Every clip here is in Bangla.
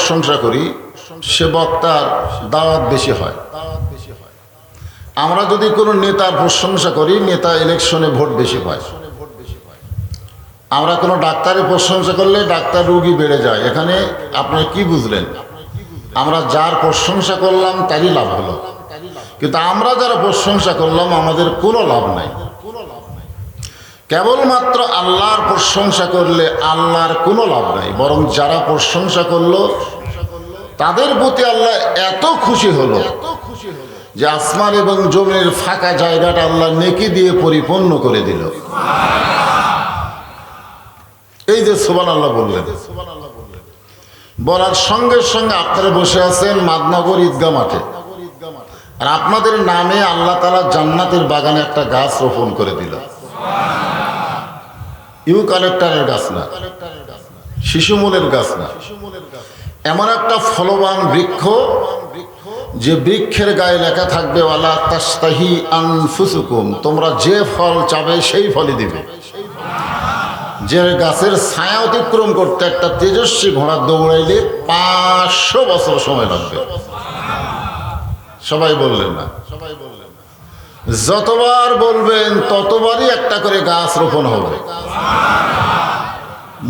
প্রশংসা করি সে বক্তার দাওয়াত বেশি হয়। আমরা যদি কোনো নেতার প্রশংসা করি নেতা ইলেকশনে ভোট বেশি পায়। আমরা কোনো ডাক্তারের প্রশংসা করলে ডাক্তার রোগী বেড়ে যায়। এখানে আপনারা কি বুঝলেন? আমরা যার প্রশংসা করলাম তারই লাভ হলো, কিন্তু আমরা যারা প্রশংসা করলাম আমাদের কোনো লাভ নাই। কেবলমাত্র আল্লাহর প্রশংসা করলে আল্লাহর কোনো লাভ নাই, বরং যারা প্রশংসা করলো তাদের প্রতি আল্লাহ এত খুশি হলো যে আসমান এবং জমিনের ফাঁকা জায়গাটা আল্লাহ নেকি দিয়ে পরিপূর্ণ করে দিল। এই যে সুবহানাল্লাহ বললেন, বলার সঙ্গে সঙ্গে আপনারা বসে আছেন মাদনগর ঈদগাহ মাঠে, আর আপনাদের নামে আল্লাহ তাআলা জান্নাতের বাগানে একটা গাছ রোপণ করে দিল। ইউক্যালিপটাসের গাছ না, শিশুমূলের গাছ না, এমন একটা ফলবান বৃক্ষ যে বৃক্ষের গায়ে লেখা থাকবে ওয়ালা তাস্তাহি আনফুসুকুম, তোমরা যে ফল চাবে সেই ফলই দিবে। যে গাছের ছায়া অতিক্রম করতে একটা তেজস্বী ঘোড়া দৌড়াইলে 500 বছর সময় লাগবে। সবাই বললেন না? যতবার বলবেন ততবারই একটা করে গাছ রোপণ হবে।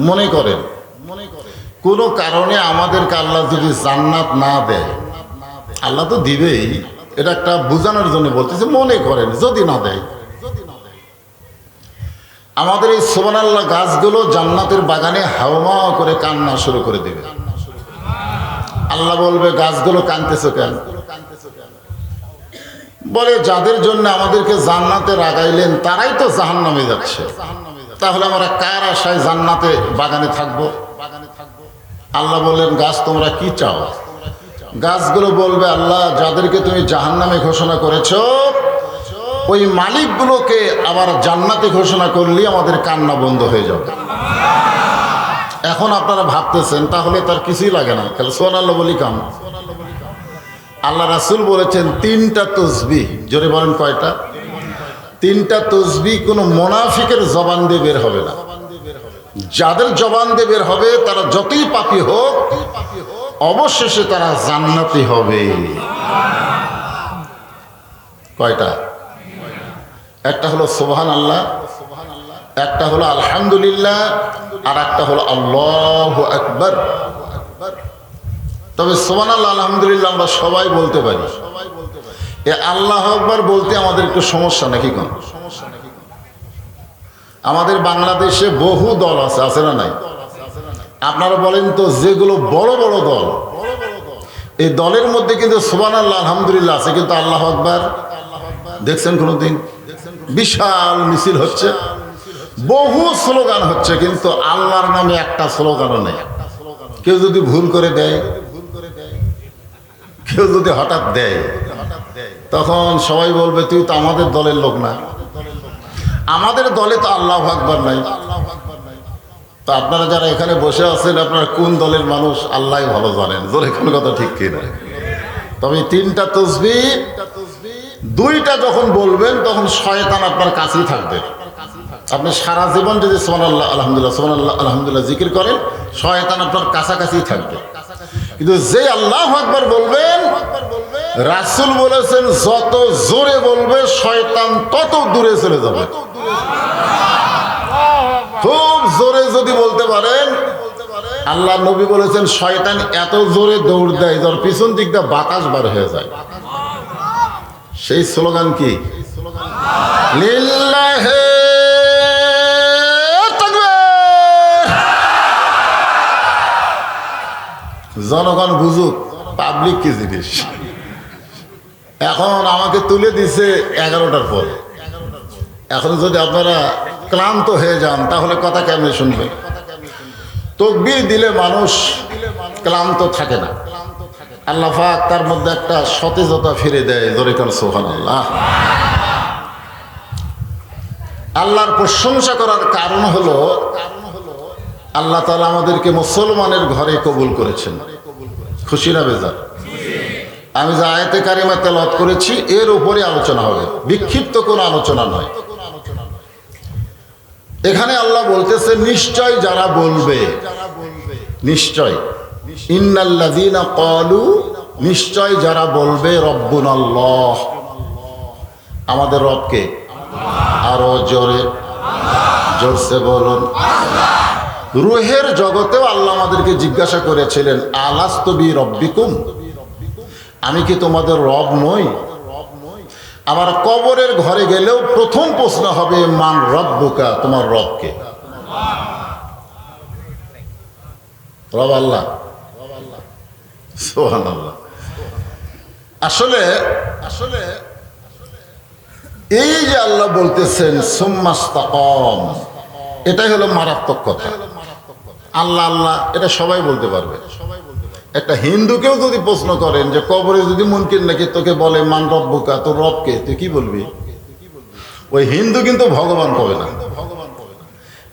মনে করেন কোনো কারণে আমাদেরকে আল্লাহ যদি জান্নাত না দেয়, আল্লাহ তো দিবেই, এটা একটা বোঝানোর জন্য বলতেছে। মনে করেন যদি না দেয়, আমাদের এই সুবহানাল্লাহ গাছগুলো জান্নাতের বাগানে হাওমা করে কান্না শুরু করে দেবে। আল্লাহ বলবে গাছগুলো কাঁদতেছো কেন? বলে যাদের জন্য আমাদেরকে জান্নাতে লাগাইলেন তারাই তো জাহান্নামে যাচ্ছে, তাহলে আমরা কার আশায় জান্নাতে বাগানে থাকবো? আল্লাহ বললেন গাছ তোমরা কি চাও? গাছগুলো বলবে আল্লাহ যাদেরকে তুমি জাহান্নামে ঘোষণা করেছো ওই মালিকগুলোকে আবার জান্নাতে ঘোষণা করলেই আমাদের কান্না বন্ধ হয়ে যাবে। এখন আপনারা ভাবতেছেন তাহলে তার কিছুই লাগে না, তাহলে সুবহানাল্লাহ বলি কাম। আল্লাহ রাসূল বলেছেন 3টা তাসবিহ, জোরে বলেন কয়টা? 3টা তাসবিহ কোনো মুনাফিকের জবান দিয়ে বের হবে না। যাদের জবান দিয়ে বের হবে তারা যতই পাপী হোক অবশেষে তারা জান্নাতি হবে। কয়টা? একটা হলো সুবহানাল্লাহ, একটা হলো আলহামদুলিল্লাহ, আর একটা হলো আল্লাহু আকবার। তবে সুবহানাল্লাহ আলহামদুলিল্লাহ আমরা সবাই বলতে পারি। এ আল্লাহু আকবার বলতে আমাদের একটু সমস্যা নাকি? কোন আমাদের বাংলাদেশে বহু দল আছে, আছে না নাই? আপনারা বলেন তো যেগুলো বড় বড় দল, এই দলের মধ্যে কিন্তু সুবহানাল্লাহ আলহামদুলিল্লাহ আছে, কিন্তু আল্লাহু আকবার দেখছেন কোনোদিন? বিশাল মিছিল হচ্ছে, বহু স্লোগান হচ্ছে, কিন্তু আল্লাহর নামে একটা স্লোগানও নেই। কেউ যদি ভুল করে দেয়, কেউ যদি হঠাৎ দেয়, তখন সবাই বলবে তুই তো আমাদের দলের লোক না। আমাদের দলে তো আল্লাহু আকবার নাই। তো আপনারা যারা এখানে বসে আছেন আপনারা কোন দলের মানুষ আল্লাহই ভালো জানেন, জোরে কোনো কথা ঠিক কিনা? তবে 3টা তাসবিহ 2টা যখন বলবেন তখন শয়তান আপনার কাছেই থাকবে। আপনি সারা জীবন যদি সুবহানাল্লাহ আলহামদুলিল্লাহ সুবহানাল্লাহ আলহামদুলিল্লাহ জিকির করেন শয়তান আপনার কাছাকাছি থাকবে। কিন্তু যে আল্লাহু আকবার বলবেন, রাসূল বলেছেন যত জোরে বলবে শয়তান তত দূরে চলে যাবে। খুব জোরে যদি বলতে পারেন, আল্লাহ নবী বলেছেন শয়তান এত জোরে দৌড় দেয় যার পিছন দিক দিয়ে বাতাস বার হয়ে যায়। সেই স্লোগান কি? লিল্লাহি তাকবীর। জনগণ বুঝুক পাবলিক কি জিনিস। এখন আমাকে তুলে দিছে 11টার পর। এখন যদি আপনারা ক্লান্ত হয়ে যান তাহলে কথা কেমনে শুনবে? তাকবীর দিলে মানুষ ক্লান্ত থাকে না, আল্লাহ পাক তার মধ্যে একটা সতেজতা ফিরে দেয়। জোরে কান সুবহানাল্লাহ। আল্লাহর প্রশংসা করার কারণ হলো আল্লাহ তাআলা আমাদেরকে মুসলমানের ঘরে কবুল করেছেন। খুশি না বেজার? আমি যে আয়াতে কারিমা তেলাওয়াত করেছি এর উপরে আলোচনা হবে, বিক্ষিপ্ত কোনো আলোচনা নয়। এখানে আল্লাহ বলতেছে নিশ্চয় যারা বলবে, নিশ্চয় ইন্নাল্লাযীনা ক্বালু, নিশ্চয় যারা বলবে রব্বুনাল্লাহ, আমাদের রবকে, আরো জোরে জোরসে বলুন। রুহের জগতেও আল্লাহ আমাদেরকে জিজ্ঞাসা করেছিলেন, আলাস্তু বিরব্বিকুম, আমি কি তোমাদের রব নই? আবার কবরের ঘরে গেলেও প্রথম প্রশ্ন হবে, মান রব্বুকা, তোমার রবকে? রব আল্লাহ, সুবহানাল্লাহ। আসলে আসলে এই যে আল্লাহ বলতেছেন সুম্মাস্তাকাম, এটাই হলো মারাত্মক কথা। আল্লাহ আল্লাহ এটা সবাই বলতে পারবে। একটা হিন্দুকেও যদি প্রশ্ন করেন যে কবরে যদি মুনকির নাকি তোকে বলে মান রব্বুকা, তোর রবকে, তুই কি বলবি? ওই হিন্দু কিন্তু ভগবান কবে না।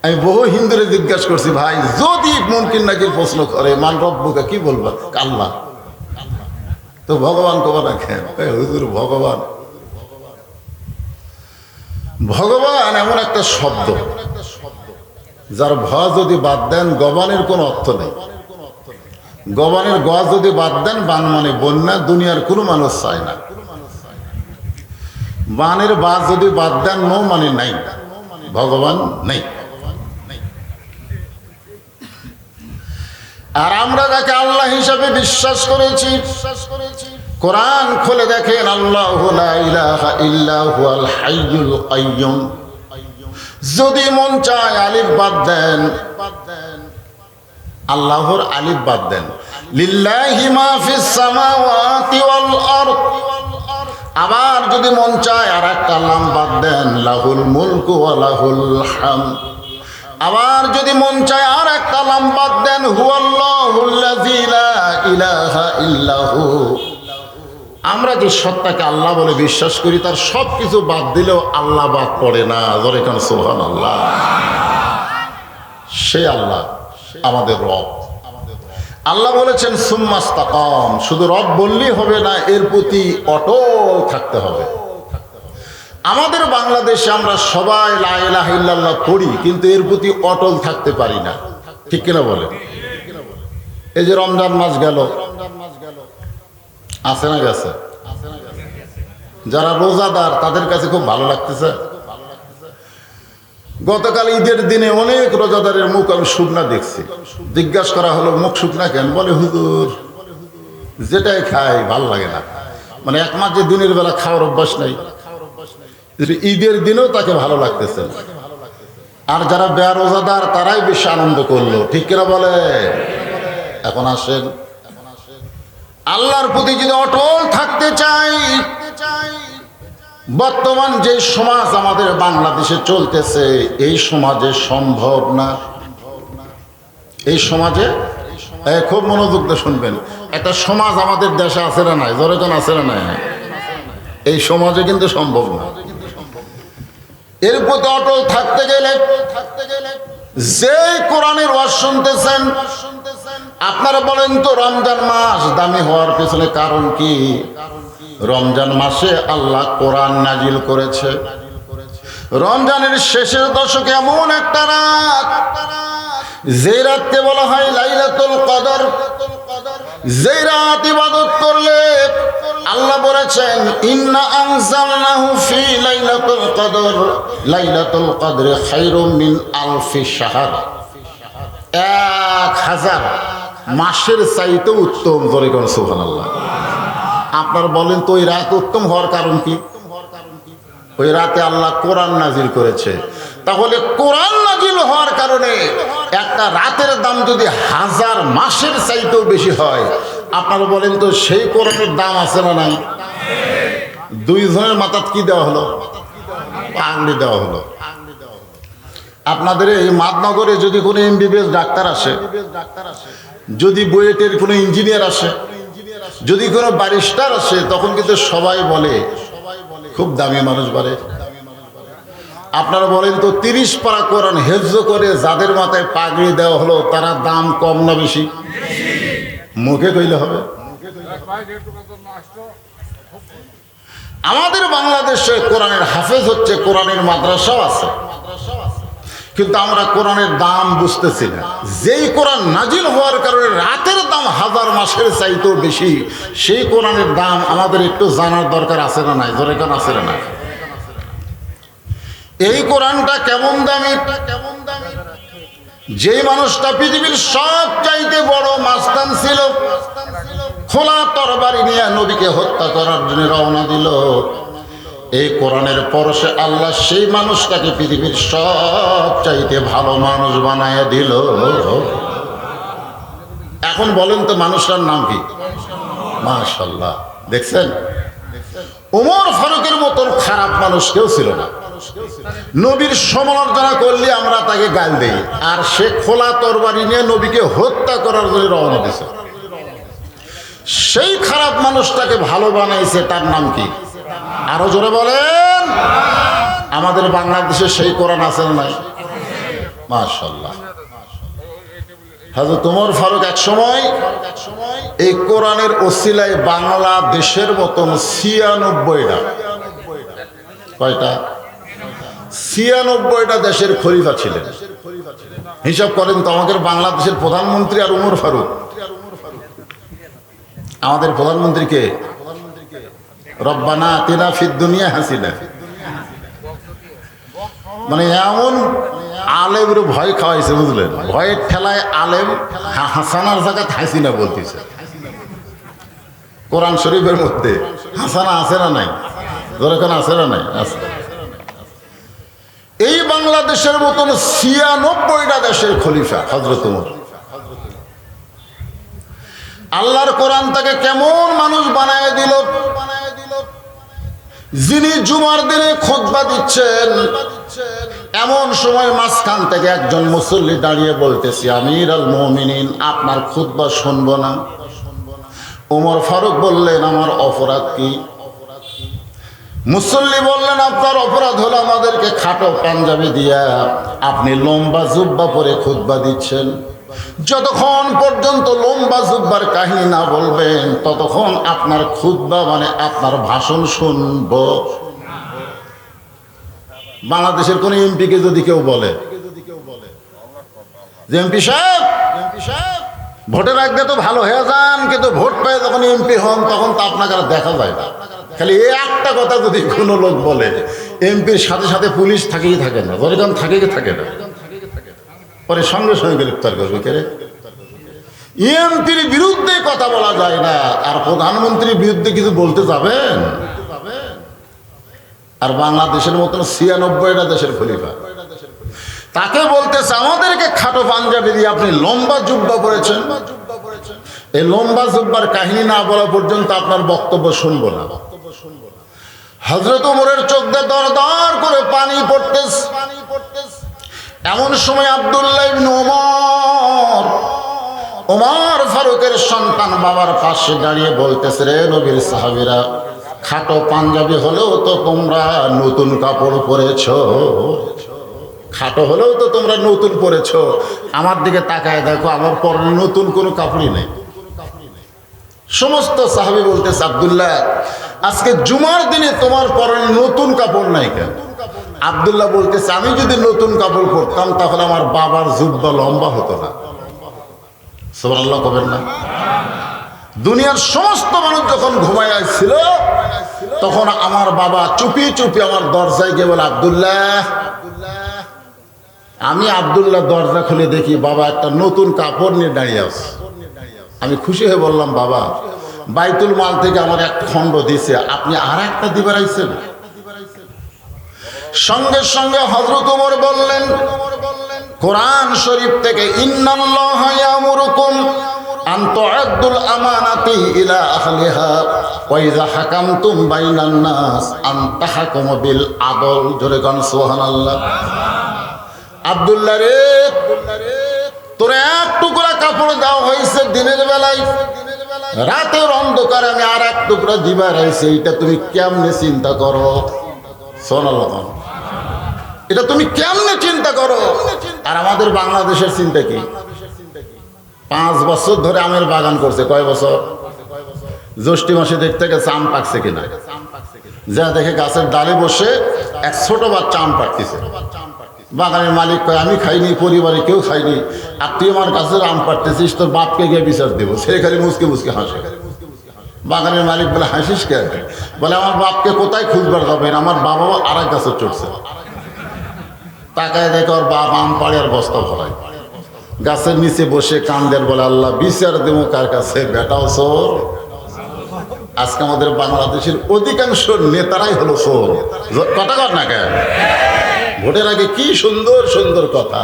আমি বহু হিন্দুরে জিজ্ঞাসা করছি, ভাই যদি মুনকির নাকির প্রশ্ন করে মান রব্বুকা, কি বলবা? আল্লাহ। তো ভগবান কবে না কেন? হুজুর ভগবান, ভগবান এমন একটা শব্দ যার ভ যদি বাদ দেন গবানের কোনো অর্থ নেই। গবানের গ যদি বাদ দেন বান মানে বন্যা, দুনিয়ার কোনো মানুষ চায় না। বানের বা যদি বাদ দেন নো মানে নাই, ভগবান নেই। আর আমরা যাকে আল্লাহ হিসাবে বিশ্বাস করেছি, কোরআন খুলে দেখেন, আল্লাহু লা ইলাহা ইল্লা হুয়াল হাইয়ুল কাইয়্যুম। যদি মন চায় আলিফ বাদ দেন, আল্লাহর আলিফ বাদ দেন, লিল্লাহি মা ফিস সামাওয়াতি ওয়াল আরদ। আবার যদি মন চায় আর একটা লাম বাদ দেন, লাহুল মুলকু ওয়া লাহুল হামদ। আবার যদি মন চায় আর একটা লাম বাদ দেন, হুয়াল্লাহুল্লাযী লা ইলাহা ইল্লাহু। আমরা যে সত্তাকে আল্লাহ বলে বিশ্বাস করি, তার সব কিছু বাদ দিলেও আল্লাহ বাদ পড়ে না। জোরে কেন সুবহানাল্লাহ। সে আল্লাহ আমাদের রব। আল্লাহ বলেছেন সুম্মাস্তাকাম, শুধু রব বললেই হবে না, এর প্রতি অটল থাকতে হবে। আমাদের বাংলাদেশে আমরা সবাই লা ইলাহা ইল্লাল্লাহ পড়ি, কিন্তু এর প্রতি অটল থাকতে পারি না। ঠিক কিনা বলেন? এই যে রমজান মাস গেল, আছে না গেছে? যারা রোজাদার তাদের কাছে খুব ভালো লাগতেছে। গতকাল ঈদের দিনে অনেক রোজাদারের মুখ আমি শুকনা দেখছি। জিজ্ঞাসা করা হলো মুখ শুকনা কেন? বলে হুজুর যেটাই খাই ভাল লাগে না। মানে এক মাস যে দিনের বেলা খাওয়ার অভ্যাস নাই, ঈদের দিনেও তাকে ভালো লাগতেছে। আর যারা বেরোজাদার তারাই বেশি আনন্দ করলো। ঠিক কিনা বলে? এখন আসেন, আল্লাহর প্রতি যদি অটল থাকতে চাই, বর্তমান যে সমাজ আমাদের বাংলাদেশে চলতেছে, এই সমাজে সম্ভব না। এই সমাজে খুব মনোযোগ দিয়ে শুনবেন, একটা সমাজ আমাদের দেশে আছে না নাই? জোরেজন আছে না নাই? এই সমাজে কিন্তু সম্ভব না। এর প্রতি অটল থাকতে গেলে যে কোরআনের ওয়াজ শুনতেছেন, আপনারা বলেন তো রমজান মাস দামি হওয়ার পেছনে কারণ কি? রমজান মাসে আল্লাহ কোরআন নাজিল করেছে। রমজানের শেষের দশকে এমন একটা রাত, যে রাতকে বলা হয় লাইলাতুল কদর। যে রাত ইবাদত করলে আল্লাহ বলেছেন, ইন্না আনজালনাহু ফি লাইলাতুল কদর, লাইলাতুল কদরে খায়রুম মিন আলফি শাহর। 1000 মাসের চাইতে উত্তম। জোরে কোন সুবহানাল্লাহ। আপনার বলেন তো ওই রাত উত্তম হওয়ার কারণ কি? ওই রাতে আল্লাহ কোরআন নাজিল করেছে। তাহলে কোরআন নাজিল হওয়ার কারণে একটা রাতের দাম যদি 1000 মাসের চাইতেও বেশি হয়, আপনারা বলেন তো সেই কোরআনের দাম আছে না নাই? দুইজনের মাথাত কি দেওয়া হলো? পাগড়ি দেওয়া হলো। আপনাদের এই মাদনগরে যদি কোনো এমবিবিএস ডাক্তার আসে, যদি বুয়েটের কোনো ইঞ্জিনিয়ার আসে, যদি কোনো ব্যারিস্টার আসে, তখন কিন্তু সবাই বলে খুব দামি মানুষ বলে। আপনারা বলেন তো 30 পারা কোরআন হেফজ করে যাদের মাথায় পাগড়ি দেওয়া হলো, তারা দাম কম না বেশি? মুখে কইলে হবে? আমাদের বাংলাদেশে কোরআনের হাফেজ হচ্ছে, কোরআনের মাদ্রাসাও আছে, কিন্তু আমরা কোরআনের দাম বুঝতেছি না। যেই কোরআন নাজিল হওয়ার কারণে রাতের দাম হাজার মাসের চাইতেও বেশি, সেই কোরআনের দাম আমাদের একটু জানার দরকার আছে না নাই? জোরে কান আছে না নাই? এই কোরআনটা কেমন দামি, যেই মানুষটা পৃথিবীর সব চাইতে বড় মাস্তান ছিল, খোলা তরবারি নিয়ে নবীকে হত্যা করার জন্য রওনা দিল, এই কোরআনের পরশে আল্লাহ সেই মানুষটাকে পৃথিবীর সব চাইতে ভালো মানুষ বানায় দিল। এখন বলেন তো মানুষটার নাম কি? মাশাআল্লাহ। দেখছেন, ওমর ফারুকের মতন খারাপ মানুষ কেউ ছিল না। নবীর সমালোচনা করলে আমরা তাকে গাল দেই, আর সে খোলা তরবারি নিয়ে নবীকে হত্যা করার জন্য রওনা দিয়েছে। সেই খারাপ মানুষটাকে ভালো বানাইছে, তার নাম কি? আরো জোরে বলেন। আমাদের বাংলাদেশে সেই কোরআন আছে না নাই? মাশাআল্লাহ। হযরত ওমর ফারুক এক সময় এই কোরআনের ওসিলায় বাংলাদেশের মতন ৯৬টা, কয়টা? ৯৬টা দেশের খলিফা ছিলেন। হিসাব করেন তো, আমাদের বাংলাদেশের প্রধানমন্ত্রী আর ওমর ফারুক। আমাদের প্রধানমন্ত্রী কে? রব্বানা আতিনা ফিদ দুনিয়া হাসিনা। মানে এমন আলেমের ভয় খাওয়াইছে, বুঝলেন? ভয়ের ঠেলায় আলেম হাসানার জায়গায় হাসিনা বলতেছে। কোরআন শরীফের মধ্যে হাসানা আছে না নাই? দরকার আছে না নাই? আছে। এই বাংলাদেশের মতন ৯৬টা দেশের খলিফা হযরত ওমর। আল্লাহর কোরআন তাকে কেমন মানুষ বানায় দিল। যিনি জুমার দিনে খুতবা দিচ্ছেন, এমন সময় মাঝখান থেকে একজন মুসল্লি দাঁড়িয়ে বলতেছে, আমিরুল মুমিনিন, আপনার খুতবা শুনবো না। ওমর ফারুক বললেন, আমার অপরাধ কি? মুসল্লি বললেন, আপনার অপরাধ হলো আমাদেরকে খাটো পাঞ্জাবি দিয়া আপনি লম্বা জুব্বা পরে খুতবা দিচ্ছেন। যতক্ষণ পর্যন্ত লম্বা জুব্বার কাহিনী না বলবেন, ততক্ষণ আপনার খুতবা মানে আপনার ভাষণ শুনব। বাংলাদেশের কোন এমপিকে যদি কেউ বলে যে এমপি সাহেব ভোটের আগে তো ভালো হয়ে যান, কিন্তু ভোট পেয়ে যখন এমপি হন তখন তো আপনাকে আর দেখা যায় না। খালি এই একটা কথা যদি কোনো লোক বলে, এমপির সাথে সাথে পুলিশ থাকেই থাকে না, জরিগান থাকে না, পরে সঙ্গে সঙ্গে গ্রেপ্তার করবে। কেরে এমপির বিরুদ্ধে কথা বলা যায় না, আর প্রধানমন্ত্রীর বিরুদ্ধে কিছু বলতে যাবেন? আর বাংলাদেশের মতন ৯৬টা দেশের খলিফা তাকে বলতেছে, আমাদেরকে খাটো পাঞ্জাবি দিয়ে আপনি লম্বা জুব্বা পরেছেন, এই লম্বা জুব্বার কাহিনী না বলা পর্যন্ত আপনার বক্তব্য শুনবো না। হযরত ওমরের চোখ দিয়ে দর দর করে পানি পড়তেছে। এমন সময় আব্দুল্লাহ ইবনে ওমর ফারুকের সন্তান বাবার পাশে দাঁড়িয়ে বলতেছে, রে নবীর সাহাবীরা, খাটো পাঞ্জাবি হলেও তো তোমরা নতুন কাপড় পরেছো, খাটো হলেও তো তোমরা নতুন পরেছো, আমার দিকে তাকায় দেখো, আমার পরনে নতুন কোনো কাপড়ই নেই। সমস্ত সাহাবী বলতেছে, আব্দুল্লাহ, আজকে জুমার দিনে তোমার পরনে নতুন কাপড় নাই কেন? আব্দুল্লাহ বলতেছে, আমি যদি নতুন কাপড় পরতাম তাহলে আমার বাবার জুব্বা লম্বা হতো না। সুবহানাল্লাহ কবেন না? দুনিয়ার সমস্ত মানুষ যখন ঘুমায় আসছিল, তখন আমার বাবা চুপি চুপি আমার দরজায় গিয়ে বলে, আব্দুল্লাহ। আমি আব্দুল্লাহ দরজা খুলে দেখি বাবা একটা নতুন কাপড় নিয়ে দাঁড়িয়ে আছে। আমি খুশি হয়ে বললাম, বাবা, বাইতুল মাল থেকে আমার এক খণ্ড দিয়েছে, আপনি আর একটা দিবার আইছেন? সঙ্গে সঙ্গে হযরত ওমর বললেন, কোরআন শরীফ থেকে, ইন্নাল্লাহা ইয়ামুরুকুম আন তুআদ্দুল আমানাতি ইলা আহলিহা ওয়া ইযা হাকামতুম বাইনান নাস আন তাহকুমু বিল আদল। জোরে গান সুবহানাল্লাহ। আব্দুল্লাহ রে, তোর এক টুকরা কাপড় দেওয়া হয়েছে দিনের বেলায়, রাতের অন্ধকারে আমি আর এক টুকরা দিবার আইছি, এটা তুমি কেমনে চিন্তা করো? সুবহানাল্লাহ। এটা তুমি কেমনে চিন্তা করো? আর আমাদের বাংলাদেশের চিন্তা কি? 5 বছর ধরে আমের বাগান করছে। কয় বছর? জ্যৈষ্ঠ মাসে দেখতে গেছে আম পাকছে কিনা, যা দেখে গাছের ডালে বসে এক ছোট বাচ্চা আম পাকতেছে। বাগানের মালিক কয় আমি খাইনি, পরিবারে কেউ খাইনি, আর তুই আমার কাছে আম পাড়তেছিস, তোর বাপকে গিয়ে বিচার দেবো। সে খালি মুসকে মুসকে হাসে। বাগানের মালিক বলে হাসিস কে? বলে আমার বাপকে কোথায় খুঁজবার যাবেন, আমার বাবাও আর এক গাছে চড়ছে। তাকায় দেখে ওর বাপ আম পাড়ে আর বস্তা ভরায়, গাছের নিচে বসে কান্দের, বলে আল্লাহ বিচার দেবো কার কাছে? বেটাও চোর। আজকে আমাদের বাংলাদেশের অধিকাংশ নেতারাই হলো চোর। কথা কর না কেন? ভোটের আগে কি সুন্দর সুন্দর কথা,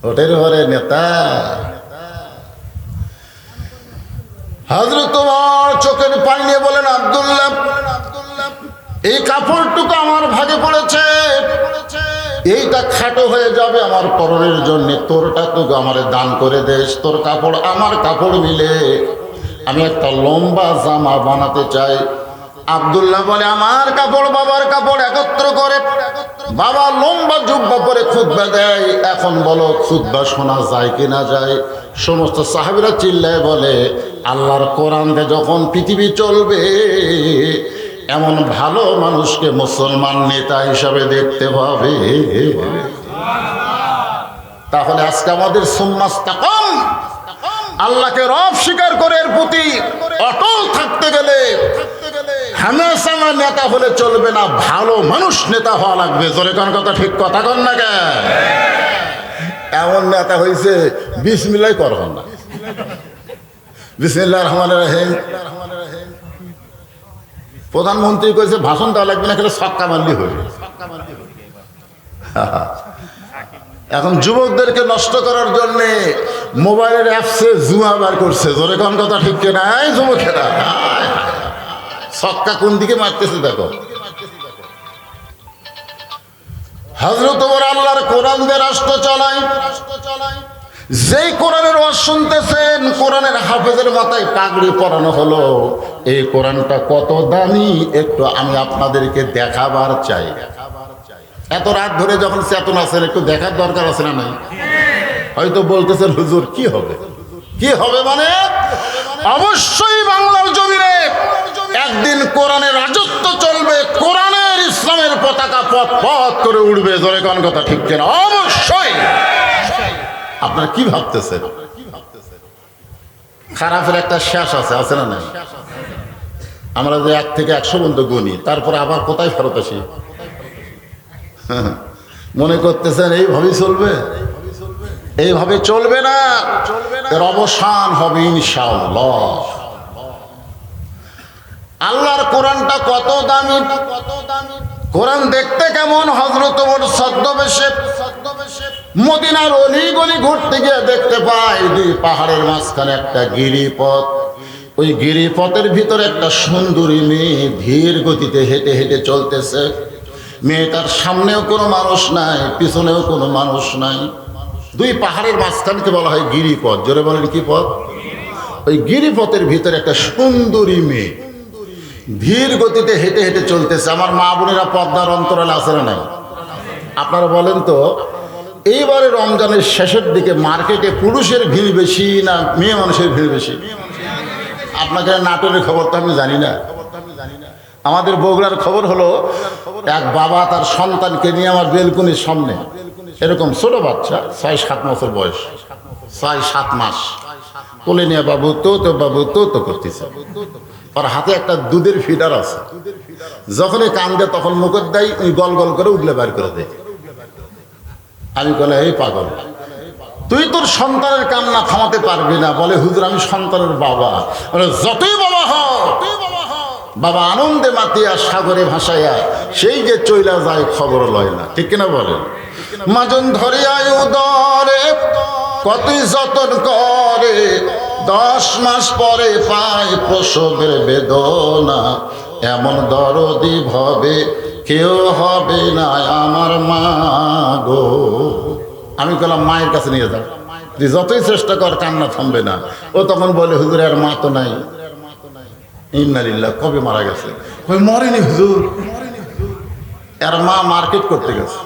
ভোটের পরে নেতা। হযরত তোমার চোখের পানি নিয়ে বলেন, আব্দুল্লাহ এই কাপড়টুকু আমার ভাগে পড়েছে, এইটা খাটো হয়ে যাবে আমার পরনের জন্য, তোরটা তো আমার দান করে দেশ। তোর কাপড় আমার কাপড় মিলে আমি একটা লম্বা জামা বানাতে চাই। আব্দুল্লাহ বলে আমার কাপড় বাবার কাপড় একত্র করে বাবা লম্বা জুব্বা পরে খুতবা দেয়। এখন বলো খুতবা শোনা যায় কি না যায়? সমস্ত সাহাবীরা চিল্লায় বলে আল্লাহর কোরআন দিয়ে যখন পৃথিবী চলবে, এমন ভালো মানুষকে মুসলমান নেতা হিসাবে দেখতে পাবে। তাহলে আজকে আমাদের সুম্মাস্তাকাম, আল্লাহকে রব স্বীকার করে এর প্রতি অটল থাকতে গেলে হামেশা নেতা হলে চলবে না, ভালো মানুষ নেতা হওয়া লাগবে। জোরে কোন কথা, ঠিক কথা কন না কে? এমন নেতা হয়েছে বিসমিল্লাহ করবেন না, বিসমিল্লাহির রহমানির রহিম। প্রধানমন্ত্রী কইছে ভাষণ দেওয়া লাগবে না, খেলে ছক্কা মারলি হইবে। এখন যুবকদেরকে নষ্ট করার জন্য মোবাইলের অ্যাপসে জুয়া বার করছে। জোরে কোন কথা, ঠিক কিনা? এই যুবকেরা ছক্কা কোন দিকে মারতেছে দেখো। হযরত ওমর আল্লাহর কোরআন দিয়ে রাষ্ট্র চালায়। যেই কোরআনের ওয়াজ শুনতেছেন, কোরআনের হাফেজের মাথায় পাগড়ি পরানো হলো। এই কোরআনটা কত দামি একটু আমি আপনাদেরকে দেখাবার চাই। এত রাত ধরে যখন চেতন আছেন, একটু দেখার দরকার আছে না নাই? হয়তো বলতেছেন হুজুর কি হবে, কি হবে মানে অবশ্যই বাংলার জমিনে একদিন কোরআনের রাজত্ব চলবে, কোরআনের ইসলামের পতাকা পথ পথ করে উঠবে। জোরে কোন কথা, ঠিক কিনা? অবশ্যই। আপনারা কি ভাবতেছেন? খারাপের একটা শেষ আছে, আছে না নাই? আমরা যে 1 থেকে 100 পর্যন্ত গুনি, তারপরে আবার কোথায় ফেরত আসি? মনে করতেছেন এইভাবেই চলবে? এইভাবে চলবে না, এর অবসান হবে ইনশাআল্লাহ। আল্লাহর কোরআনটা কত দামি, কোরআন দেখতে কেমন? হযরত ওমর ছদ্মবেশে মদিনার অলি গলি ঘুরতে গিয়ে দেখতে পায় 2 পাহাড়ের মাঝখানে একটা গিরিপথ। ওই গিরিপথের ভিতরে একটা সুন্দরী মেয়ে ধীর গতিতে হেঁটে হেঁটে চলতেছে। মেয়েটার সামনেও কোনো মানুষ নাই, পিছনেও কোনো মানুষ নাই। 2 পাহাড়ের মাঝখানকে বলা হয় গিরিপথ। জোরে বলেন কি পথ? ওই গিরিপথের ভিতরে একটা সুন্দরী মেয়ে ধীর গতিতে হেঁটে হেঁটে চলতেছে। আমার মা বোনেরা পর্দার অন্তরালে আছে না নাই? আপনারা বলেন তো, এইবারে রমজানের শেষের দিকে মার্কেটে পুরুষের ভিড় বেশি না মেয়ে মানুষের ভিড় বেশি? আপনাকে নাটোরের খবর তো আমি জানি না। আমাদের বগুড়ার খবর হলো, এক বাবা তার সন্তানকে নিয়ে আমার বেলকুনির সামনে, এরকম ছোট বাচ্চা 6-7 বছর বয়স, 6-7 মাস, কোলে নিয়ে বাবু তো বাবু তো করতেছে। ওর হাতে একটা দুধের ফিডার আছে। যখনই কান দেয় তখন মুখের দেয়, ওই গল গল করে উগলে বের করে দেয়। আমি বলে এই পাগল, তুই তোর সন্তানের কান্না থামাতে পারবি না? বলে হুজুর আমি সন্তানের বাবা। বলে যতই বাবা হও, বাবা আনন্দে মাতিয়া সাগরে ভাসাইয়া সেই যে চইলা যায় খবর লয় না। ঠিক কিনা বলেন? মাজন ধরিয়ায় উদরে কতই যতন করে, 10 মাস পরে পায় প্রসবের বেদনা। এমন দরদি ভবে কেউ হবে না আমার মা গো। আমি বললাম মায়ের কাছে নিয়ে যাও, তুই যতই চেষ্টা কর কান্না থামবে না। ও তখন বলে হুজুর আর মা তো নাই। ইন্নালিল্লাহ, কবে মারা গেছে? মরেনি হুজুর, এর মা মার্কেট করতে গেছে।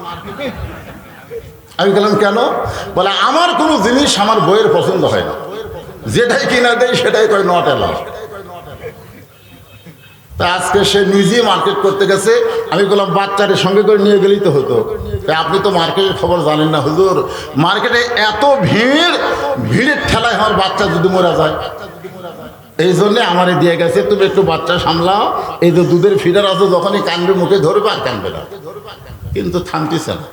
আমি বললাম কেন? বলে আমার কোনো জিনিস আমার বইয়ের পছন্দ হয় না, যেটাই কিনা দেয় সেটাই করে নট এলাও। তা আজকে সে নিজেই মার্কেট করতে গেছে। আমি বললাম বাচ্চাদের সঙ্গে করে নিয়ে গেলেই তো হতো। আপনি তো মার্কেটের খবর জানেন না হুজুর, মার্কেটে এত ভিড়ের ঠেলায় আমার বাচ্চা যদি মরা যায়, এই জন্যে আমারে দিয়ে গেছে তুমি একটু বাচ্চা সামলাও, এই যে দুধের ফিডার আছে যখনই কানবে মুখে ধরবে আর কানবে না, কিন্তু থামতেছে না।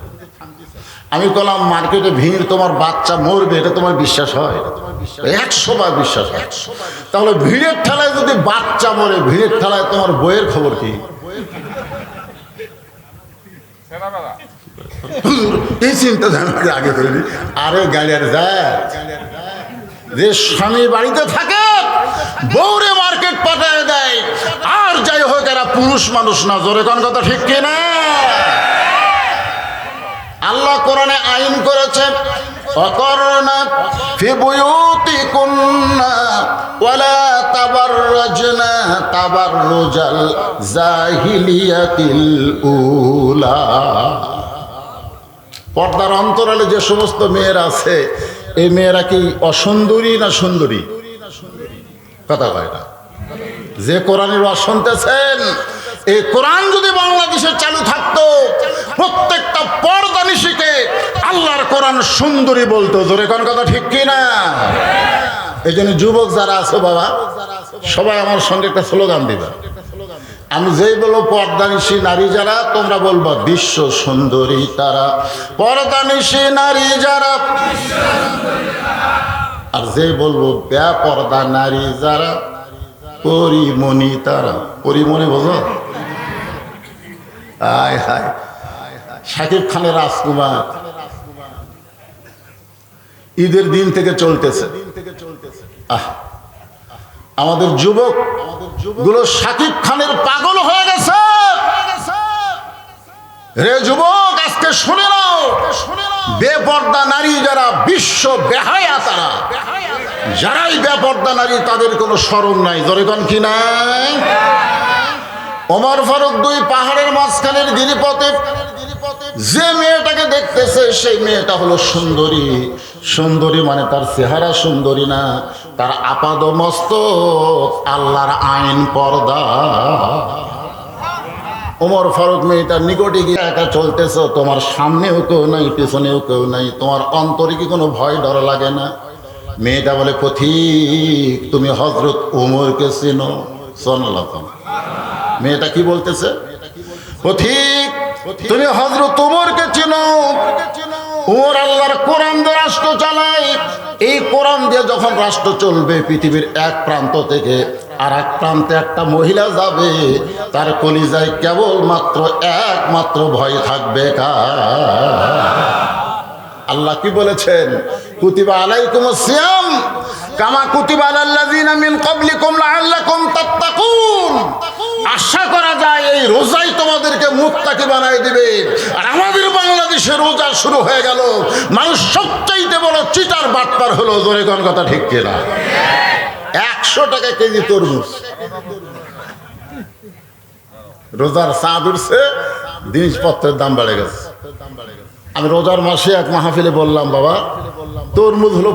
আমি বললাম মার্কেটে ভিড়, তোমার বাচ্চা মরবে, এটা তোমার বিশ্বাস হয়? 100 বার বিশ্বাস হয়। তাহলে ভিড়ের ঠেলায় যদি বাচ্চা মরে, ভিড়ের ঠেলায় তোমার বইয়ের খবর কি? এই চিন্তা জানার আগে করিনি। আরে গাড়ির যায় যে স্বামী বাড়িতে থাকে, বউরে মার্কেট পাঠায় দেয়, আর যাই হোক এরা পুরুষ মানুষ না। জোরে কোন কথা ঠিক কিনা? আল্লাহ কোরআনে আইন করেছেন, অকরনা ফি বুয়ুতিকুন্না ওয়ালা তাবাররাজনা তাবাররুজাল জাহিলিয়াতিল উলা। পর্দার অন্তরালে যে সমস্ত মেয়েরা আছে, এই মেয়েরা কি অসুন্দরী না সুন্দরী? কথা কয় না। যে কোরআনের ওয়াজ শুনতেছেন, এই কোরআন যদি বাংলাদেশে চালু থাকতো, প্রত্যেকটা পর্দা নিশিকে আল্লাহর কোরআন সুন্দরী বলতো। জোরে কোন কথা ঠিক কিনা? এই জন্য যুবক যারা আছো বাবা, সবাই আমার সঙ্গে একটা স্লোগান দিবা। আমি যেই বলবো পর্দানিশী নারী যারা, তোমরা বলবো বিশ্ব সুন্দরী তারা। পর্দানিশী নারী যারা, আর যে বলবো বেপর্দা নারী যারা, পরিমণি তারা। পরিমণি বোঝো? হায় হায়, শাকিব খানের রাজকুমার ঈদের দিন থেকে চলতেছে। আমাদের যুবক গুলো শাকিব খানের পাগল হয়ে গেছে। রে যুবক, আজকে শুনে নাও, বেপর্দা নারী যারা বিশ্ব বেহায়া তারা। যারাই বেপর্দা নারী তাদের কোনো শরম নাই। জোরেগণ কি নাই? ওমর ফারুক 2 পাহাড়ের মাঝখানের গিরিপথে যে মেয়েটাকে দেখতেছে, সেই মেয়েটা হলো সুন্দরী। সুন্দরী মানে তার চেহারা সুন্দরী না, তার আপাদমস্তক আল্লাহর আইন পর্দা। ওমর ফারুক মেয়েটার নিকটে গিয়ে একা চলতেছ, তোমার সামনেও কেউ নাই, পিছনেও কেউ নাই, তোমার অন্তরে কি কোনো ভয় ডর লাগে না? মেয়েটা বলে, পথিক তুমি হযরত ওমরকে চেনো? সাল্লাল্লাহু। মেয়েটা কি বলতেছে? পথিক তুমি হযরত ওমরকে চেনো? ওমর আল্লাহর কোরআন দিয়ে রাষ্ট্র চালায়। এই কোরআন দিয়ে যখন রাষ্ট্র চলবে, পৃথিবীর এক প্রান্ত থেকে আর এক প্রান্তে একটা মহিলা যাবে, তার কলিজায় কেবলমাত্র একমাত্র ভয় থাকবে কার? আল্লাহ কি বলেছেন? কুতিবা আলাইকুমুস সিয়াম কামা কুতিবা আলাল্লাযিনা মিন ক্বাবলিকুম লাআল্লাকুম তাত্তাকুন। আশা করা যায় এই রোজাই তোমাদেরকে মুত্তাকি বানায় দিবে। আর আমাদের বাংলাদেশে রোজা শুরু হয়ে গেল, মানুষ সবচাইতে বড় চিটার বাটপার হলো। জোরে কোন কথা ঠিক কিনা? 100 টাকা কেজি তরমুজ। রোজার চাঁদ উঠছে, জিনিসপত্রের দাম বেড়ে গেছে। আমি রোজার মাসে এক মাহফিলে বললাম, বাবা তরমুজ হলো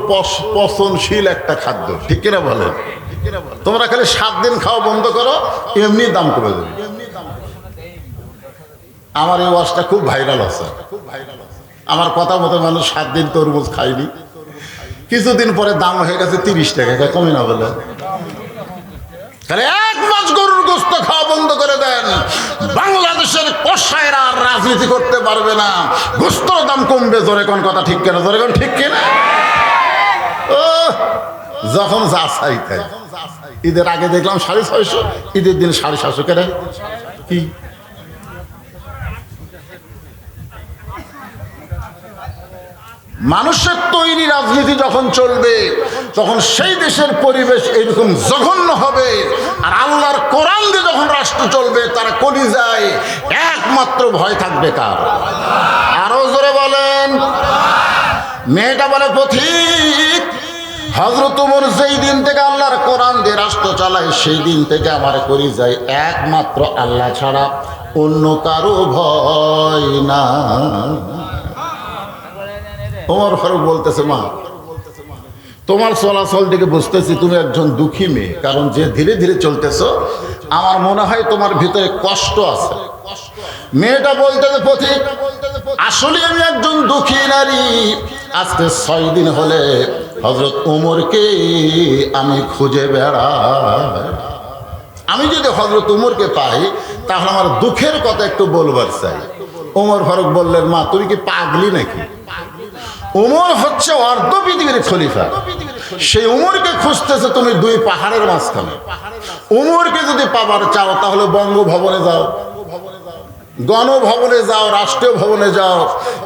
পচনশীল একটা খাদ্য, ঠিক কিনা বলেন? তোমরা খালি 7 দিন খাওয়া বন্ধ করো, এমনি দাম কমে যাবে। আমার এই ওয়াজটা খুব ভাইরাল আছে। আমার কথা মতো মানুষ 7 দিন তরমুজ খায়নি, কিছুদিন পরে দাম হয়ে গেছে 30 টাকা। কমে না বলে? তাহলে 1 মাস গরুর গোস্ত খাওয়া বন্ধ করে দেন, বাংলাদেশের কসাইরা আর রাজনীতি করতে পারবে না, গোস্তর দাম কমবে। জোরে কোন কথা ঠিক কিনা? জোরে কোন ঠিক কিনা? ও যখন যা চাই তাই। ঈদের আগে দেখলাম 650, ঈদের দিন 750 কেন? কি মানুষের তৈরি রাজনীতি যখন চলবে, তখন সেই দেশের পরিবেশ এরকম জঘন্য হবে। আর আল্লাহর কোরআন দিয়ে যখন রাষ্ট্র চলবে, তার কলিজায় একমাত্র ভয় থাকবে কার? আরো জোরে বলেন। মেয়েটা বলে, পথিক হযরত ওমর যেই দিন থেকে আল্লাহর কোরআন দিয়ে রাষ্ট্র চালায়, সেই দিন থেকে আমার কলিজায় একমাত্র আল্লাহ ছাড়া অন্য কারো ভয় না। ওমর ফারুক বলতেছে, মা তোমার চলাচল থেকে বুঝতেছি তুমি একজন দুঃখী মেয়ে, কারণ যে ধীরে ধীরে চলতেছো আমার মনে হয় তোমার ভিতরে কষ্ট আছে। মেয়েটা বলতেছে পথিক, আসলে আমি একজন দুঃখী নারী। আজকে 6 দিন হলে হযরত ওমরকে আমি খুঁজে বেড়াই। আমি যদি হযরত ওমরকে পাই তাহলে আমার দুঃখের কথা একটু বলবার চাই। ওমর ফারুক বললেন, মা তুমি কি পাগলি নাকি? ওমর হচ্ছে অর্ধ পৃথিবীর খলিফা, সেই ওমরকে খুঁজতেছে তুমি 2 পাহাড়ের মাঝখানে। ওমরকে যদি পাবার চাও তাহলে বঙ্গভবনে যাও, গণভবনে যাও, রাষ্ট্রীয় ভবনে যাও।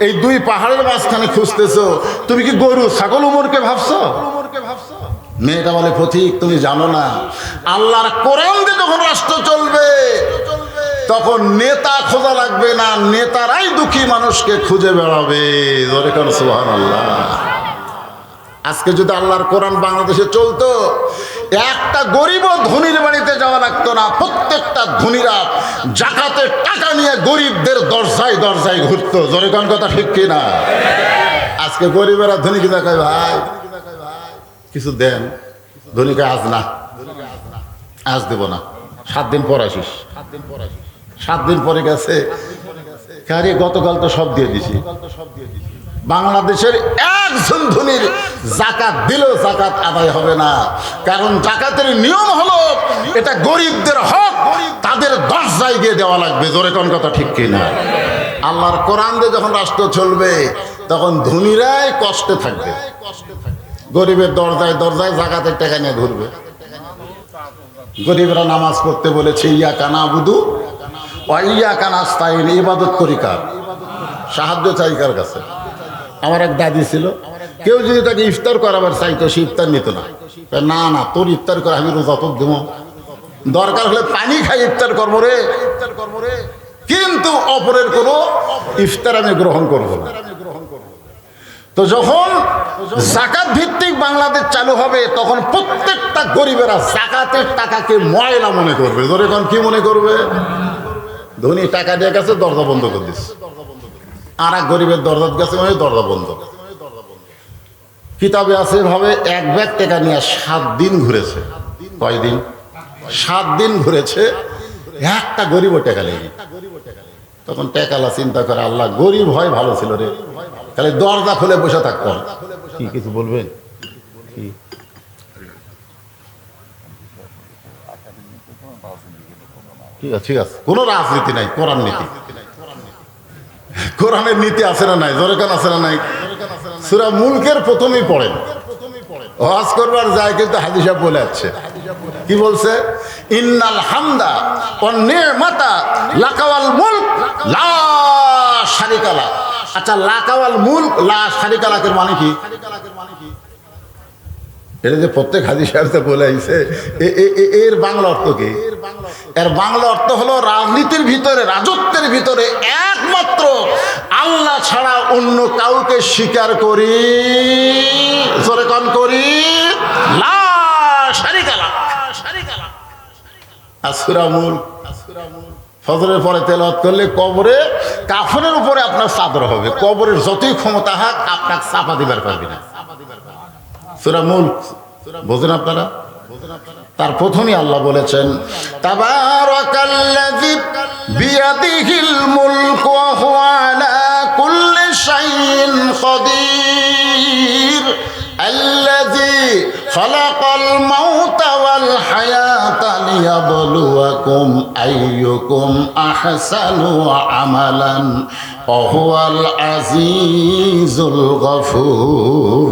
এই 2 পাহাড়ের মাঝখানে খুঁজতেছো, তুমি কি গরু ছাগল ওমরকে ভাবছো? মেয়েটা বলে, পথিক তুমি জানো না, আল্লাহর কোরআন দিয়ে যখন রাষ্ট্র চলবে তখন নেতা খোঁজা লাগবে না, নেতারাই দুঃখী মানুষকে খুঁজে বেড়াবে। জোরে কার সুবহানাল্লাহ। আজকে যদি আল্লাহর কোরআন বাংলাদেশে চলতো, একটা গরিব ধনীর বাড়িতে যাওয়া লাগতো না। প্রত্যেকটা ধনীরা জাকাতের টাকা নিয়ে গরিবদের দরজায় দরজায় ঘুরতো। জোরে কোন কথা ঠিক কিনা? আজকে গরিবেরা ধনীকে দেখায়, ভাই কিছু দেন। ধনীকে আজ না, আজ দেব না, 7 দিন পর আসিস। 7 দিন পরে গেছে, কারে গতকাল তো সব দিয়ে দিছি। বাংলাদেশের একজন ধনীর জাকাত দিলেও জাকাত আদায় হবে না, কারণ জাকাতের নিয়ম হলো এটা গরিবদের হক, তাদের দরজায় গিয়ে দেওয়া লাগবে। জোরে কোন কথা ঠিক কিনা? আল্লাহর কোরআন দিয়ে যখন রাষ্ট্র চলবে তখন ধনীরাই কষ্টে থাকবে, গরিবের দরজায় দরজায় জাকাতের টাকা নিয়ে ঘুরবে। গরিবরা নামাজ পড়তে বলেছে, ইয়াকা নাবুদু ওয়া ইয়াকা নাস্তাইন, ইবাদত করি কার? সাহায্য চাই কার কাছে? আমার এক দাদি ছিল, কেউ যদি তাকে ইফতার করাবার চাইতো সে ইফতার নিত না। না না, তোর ইফতার করে আমি রোজা তো দেবো, দরকার হলে পানি খাই ইফতার করবো রে, কিন্তু অপরের কোনো ইফতার আমি গ্রহণ করবো না। তো যখন জাকাত ভিত্তিক বাংলাদেশ চালু হবে তখন প্রত্যেকটা গরিবেরা জাকাতের টাকাকে ময়লা মনে করবে। ধরে কোন কি মনে করবে? ধনী টাকা দিয়ে গেছে, দরজা বন্ধ করে দিচ্ছে। আর এক গরিবের দরজা গেছে, মানে দরজা বন্ধ। কিতাবে আছে ভাবে 1 ব্যাগ টাকা নিয়ে 7 দিন ঘুরেছে। কয়দিন? 7 দিন ঘুরেছে, একটা গরিব টাকা লেগে। তখন টাকালা চিন্তা করে, আল্লাহ গরিব হয় ভালো ছিল রে, তাহলে দরজা খুলে বসে থাকতাম। কি কিছু বলবেন? ঠিক আছে, ঠিক আছে, কোনো রাজনীতি নাই, কোরআন নীতি। কোরআনের নীতি আছে না নাই? জোরে কান আছে না নাই? সূরা মুলকের প্রথমেই পড়েন, ওয়াজ করবার যায় কিন্তু হাদিস সাহেব বলে যাচ্ছে। কি বলছে? ইন্নাল হামদা ওয়ান নি'মাতা লাকাওয়াল মুলক লা শারিকা লা। আচ্ছা, লাকাওয়াল মুলক লা শারিকা লাকের মানে কি? এটা যে প্রত্যেক হাদিস সাহেব বলে আইছে, এর বাংলা অর্থ কি? এর বাংলা অর্থ হলো রাজনীতির ভিতরে, রাজত্বের ভিতরে একমাত্র আল্লাহ ছাড়া অন্য কাউকে স্বীকার করি, জোরে কোন করি, লা শারিকা লা। আর সূরা মুলক ফজরের পরে তেলাওয়াত করলে কবরে কাফনের উপরে আপনার চাদর হবে, কবরের যতই ক্ষমতা হোক আপনাকে চাপা দিবার পারবে না। সূরা মুলক বোঝেন আপনারা? তার প্রথমেই আল্লাহ বলেছেন, তাবারাকাল্লাযী বিয়াদিহিল মুলকু ওয়া হুয়া আলা কুল্লি শাইইন কাদির আল্লাযী খালাকাল মাউতা ওয়াল হায়াতা লিয়াবলুয়াকুম আইয়ুকুম আহসানু আমালান ওয়া হুয়াল আজিজুল গফুর।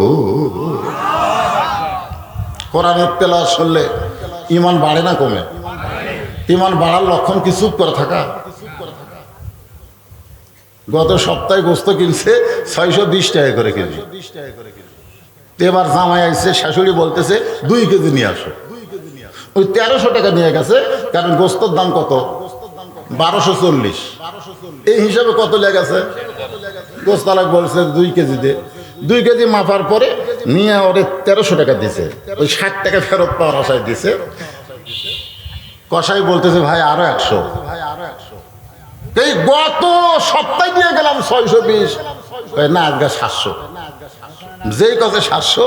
কোরআনের তেলাওয়াত শুনলে ঈমান বাড়ে না কমে? ঈমান বাড়ার লক্ষণ কি চুপ করে থাকা? গত সপ্তাহে গোস্ত কিনছে 620 টাকা করে কেজি। এবার জামাই আইছে, শাশুড়ি বলতেছে 2 কেজি নিয়ে আসো। ওই 1300 টাকা নিয়ে গেছে, কারণ গোস্তর দাম কত? 1240। এই হিসাবে কত লেগেছে? গোস্তালাক বলছে 2 কেজি দে। 2 কেজি মাপার পরে নিয়ে ওরে 1300 টাকা দিছে, ওই 60 টাকা ফেরত পাওয়ার আশায় দিছে। কসাই বলতেছে, ভাই আরো 100। এই গত সপ্তাহে দিয়ে গেলাম 620, না আজকে 700। যেই কথা 700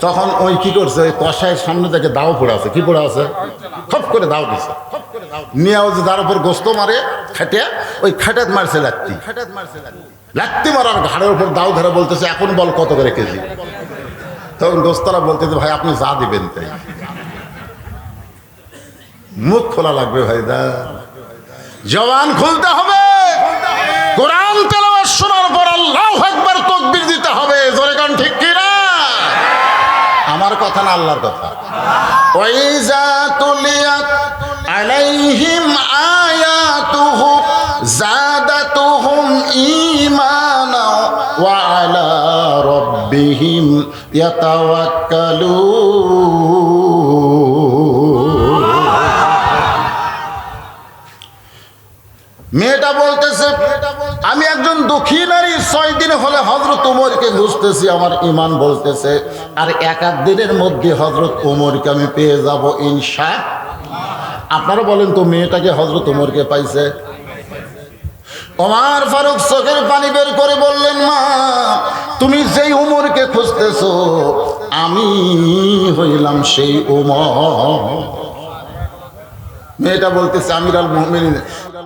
তখন ওই কি করছে, ওই কষায়ের সামনে থেকে দাও পড়ে আছে, কি পড়ে আছে, খপ করে দাও দিছে, নিয়ে যে তার উপর গোস্ত মারে খাটিয়া, ওই খাটাত মারছে লাত্তি মারার ঘাড়ের উপর দাও ধরে বলতেছে এখন বল কত করে কেজি। তখন গোস্তরা বলতেছে ভাই আপনি যা দিবেন তাই। মুখ খোলা লাগবে ভাই, দা জবান খুলতে হবে, কোরআন তেলাওয়াত শোনার পর আল্লাহু আকবার তাকবীর দিতে হবে। জোরে কান ঠিক কি না? আমার কথা না আল্লাহর কথা। ওয়াইজা তুলিয়াত আলাইহিম আয়াতুহু যাদাতুহুম ঈমানা ওয়া আলা রাব্বিহিম ইয়াতাওয়াক্কালুন। মেয়েটা বলতেছে আমি একজন দুঃখী নারী, 6 দিন হলে হযরত ওমরকে খুঁজতেছি, আমার ঈমান বলতেছে আর 1-8 দিনের মধ্যে হযরত ওমরকে আমি পেয়ে যাব ইনশাআল্লাহ। আপনারা বলেন তো মেয়েটাকে হযরত ওমরকে পাইছে? ওমর ফারুক চোখের পানি বের করে বললেন মা তুমি যেই ওমরকে খুঁজতেছো আমি হইলাম সেই ওমর। মেয়েটা বলতেছে আমিরুল মুমিনিন